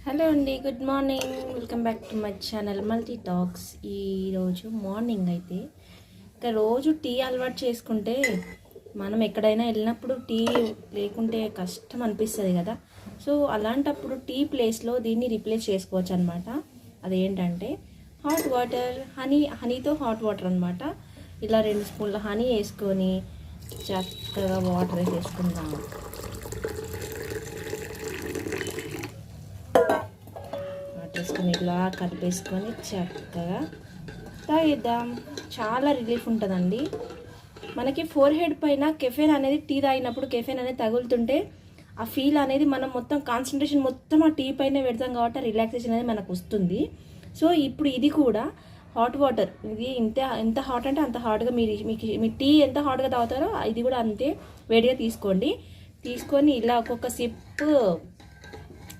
Hello అండి, good morning. Welcome back to my channel multi talks. ఈరోజు morning అయితే ఇంకా రోజు టీ అలవాటు చేసుకుంటే మనం ఎక్కడైనా వెళ్ళినప్పుడు టీ లేకుంటే కష్టం అనిపిస్తుంది కదా. సో అలాంటప్పుడు టీ ప్లేస్లో దీన్ని రీప్లేస్ చేసుకోవచ్చు అనమాట. అదేంటంటే హాట్ వాటర్, హనీతో హాట్ వాటర్ అనమాట. ఇలా 2 స్పూన్ల హనీ వేసుకొని చక్కగా వాటర్ వేసేసుకుందాం. వేసుకొని ఇలా కలిపేసుకొని చక్కగా తాగిద్దాం. చాలా రిలీఫ్ ఉంటుందండి మనకి. ఫోర్ హెడ్ పైన కెఫెన్ అనేది, టీ తాగినప్పుడు కెఫెన్ అనేది తగులుతుంటే ఆ ఫీల్ అనేది మనం మొత్తం కాన్సన్ట్రేషన్ మొత్తం ఆ టీ పైన పెడతాం కాబట్టి రిలాక్సేషన్ అనేది మనకు వస్తుంది. సో ఇప్పుడు ఇది కూడా హాట్ వాటర్, ఇది ఎంత హాట్ అంటే అంత హాట్గా మీ టీ ఎంత హాట్గా తాగుతారో ఇది కూడా అంతే వేడిగా తీసుకోండి. తీసుకొని ఇలా ఒక్కొక్క సిప్